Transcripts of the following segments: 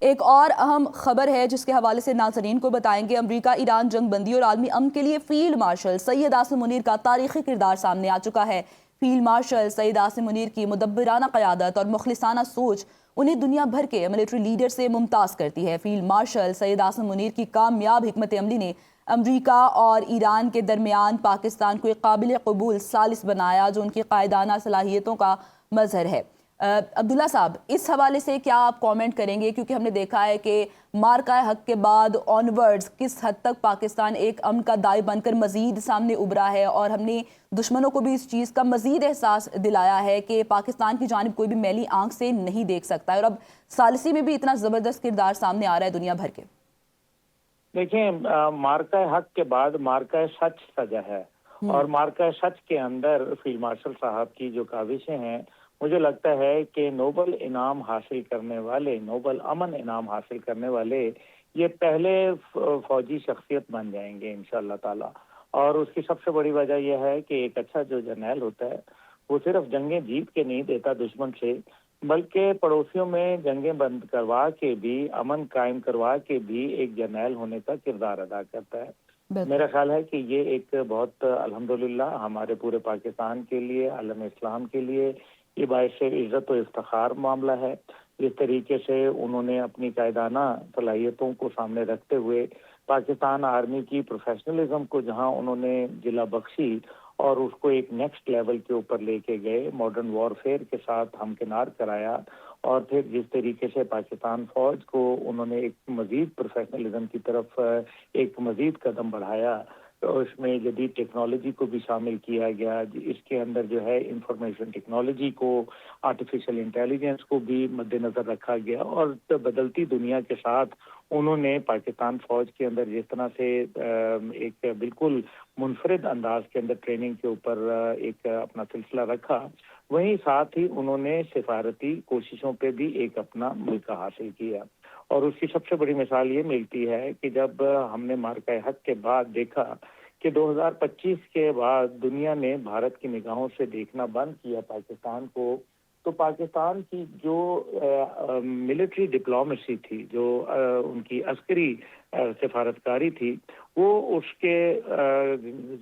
ایک اور اہم خبر ہے جس کے حوالے سے ناظرین کو بتائیں گے۔ امریکہ ایران جنگ بندی اور عالمی امن کے لیے فیلڈ مارشل سید عاصم منیر کا تاریخی کردار سامنے آ چکا ہے۔ فیلڈ مارشل سید عاصم منیر کی مدبرانہ قیادت اور مخلصانہ سوچ انہیں دنیا بھر کے ملٹری لیڈر سے ممتاز کرتی ہے۔ فیلڈ مارشل سید عاصم منیر کی کامیاب حکمت عملی نے امریکہ اور ایران کے درمیان پاکستان کو ایک قابل قبول ثالث بنایا جو ان کی قائدانہ صلاحیتوں کا مظہر ہے۔ عبداللہ صاحب، اس حوالے سے کیا آپ کامنٹ کریں گے؟ کیونکہ ہم نے دیکھا ہے کہ مارکہ حق کے بعد آنورڈز کس حد تک پاکستان ایک امن کا داعی بن کر مزید سامنے ابھرا ہے، اور ہم نے دشمنوں کو بھی اس چیز کا مزید احساس دلایا ہے کہ پاکستان کی جانب کوئی بھی میلی آنکھ سے نہیں دیکھ سکتا ہے، اور اب ثالثی میں بھی اتنا زبردست کردار سامنے آ رہا ہے دنیا بھر کے۔ دیکھیں، مارکہ حق کے بعد مارکہ سچ سجا ہے، اور مارکہ سچ کے اندر فیلڈ مارشل صاحب کی جو کاوشیں ہیں، مجھے لگتا ہے کہ نوبل انعام حاصل کرنے والے، نوبل امن انعام حاصل کرنے والے یہ پہلے فوجی شخصیت بن جائیں گے انشاءاللہ تعالی۔ اور اس کی سب سے بڑی وجہ یہ ہے کہ ایک اچھا جو جرنیل ہوتا ہے وہ صرف جنگیں جیت کے نہیں دیتا دشمن سے، بلکہ پڑوسیوں میں جنگیں بند کروا کے بھی، امن قائم کروا کے بھی ایک جرنیل ہونے کا کردار ادا کرتا ہے۔ میرا خیال ہے کہ یہ ایک بہت الحمدللہ ہمارے پورے پاکستان کے لیے، عالم اسلام کے لیے یہ باعث عزت و افتخار معاملہ ہے۔ جس طریقے سے انہوں نے اپنی قائدانہ صلاحیتوں کو سامنے رکھتے ہوئے پاکستان آرمی کی پروفیشنلزم کو جہاں انہوں نے جلا بخشی اور اس کو ایک نیکسٹ لیول کے اوپر لے کے گئے، ماڈرن وارفیئر کے ساتھ ہمکنار کرایا، اور پھر جس طریقے سے پاکستان فوج کو انہوں نے ایک مزید پروفیشنلزم کی طرف ایک مزید قدم بڑھایا، تو اس میں جدید ٹیکنالوجی کو بھی شامل کیا گیا۔ اس کے اندر جو ہے انفارمیشن ٹیکنالوجی کو، آرٹیفیشل انٹیلیجنس کو بھی مد نظر رکھا گیا، اور بدلتی دنیا کے ساتھ انہوں نے پاکستان فوج کے اندر جس طرح سے ایک بالکل منفرد انداز کے اندر ٹریننگ کے اوپر ایک اپنا سلسلہ رکھا، وہیں ساتھ ہی انہوں نے سفارتی کوششوں پہ بھی ایک اپنا ملکہ حاصل کیا۔ اور اس کی سب سے بڑی مثال یہ ملتی ہے کہ جب ہم نے مارکہ حق کے بعد دیکھا کہ 2025 کے بعد دنیا نے بھارت کی نگاہوں سے دیکھنا بند کیا پاکستان کو، تو پاکستان کی جو ملٹری ڈپلومیسی تھی، جو ان کی عسکری سفارتکاری تھی، وہ اس کے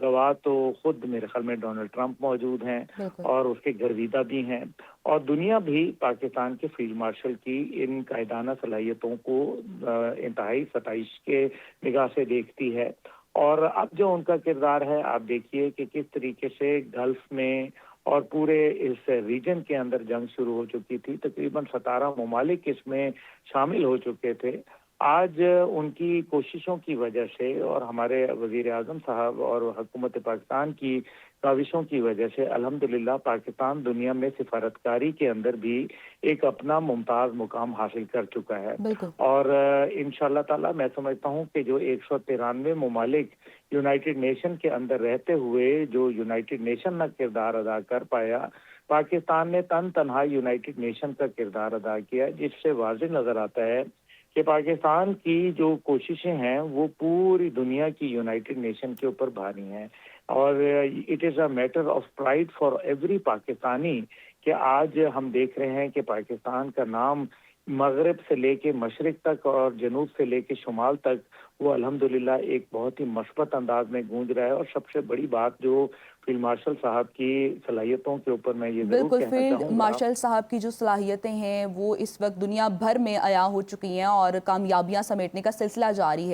گواہ تو خود میرے خیال میں ڈونلڈ ٹرمپ موجود ہیں، اور اس کے گرویدہ بھی ہیں، اور دنیا بھی پاکستان کے فیلڈ مارشل کی ان قائدانہ صلاحیتوں کو انتہائی ستائش کے نگاہ سے دیکھتی ہے۔ اور اب جو ان کا کردار ہے، آپ دیکھیے کہ کس طریقے سے گلف میں اور پورے اس ریجن کے اندر جنگ شروع ہو چکی تھی، تقریباً 17 ممالک اس میں شامل ہو چکے تھے۔ آج ان کی کوششوں کی وجہ سے اور ہمارے وزیر اعظم صاحب اور حکومت پاکستان کی کاوشوں کی وجہ سے الحمدللہ پاکستان دنیا میں سفارتکاری کے اندر بھی ایک اپنا ممتاز مقام حاصل کر چکا ہے۔ اور انشاءاللہ تعالی میں سمجھتا ہوں کہ جو 193 ممالک یونائٹڈ نیشن کے اندر رہتے ہوئے جو یونائٹڈ نیشن نہ کردار ادا کر پایا، پاکستان نے تن تنہا یونائٹڈ نیشن کا کردار ادا کیا، جس سے واضح نظر آتا ہے کہ پاکستان کی جو کوششیں ہیں وہ پوری دنیا کی یونائٹڈ نیشن کے اوپر بھاری ہیں، اور it is a matter of pride for every Pakistani کہ آج ہم دیکھ رہے ہیں کہ پاکستان کا نام مغرب سے لے کے مشرق تک اور جنوب سے لے کے شمال تک وہ الحمدللہ ایک بہت ہی مثبت انداز میں گونج رہا ہے۔ اور سب سے بڑی بات جو فیلڈ مارشل صاحب کی صلاحیتوں کے اوپر میں یہ ضرور کہنا فیلڈ چاہوں گا، مارشل صاحب کی جو صلاحیتیں ہیں وہ اس وقت دنیا بھر میں عیاں ہو چکی ہیں اور کامیابیاں سمیٹنے کا سلسلہ جاری ہے۔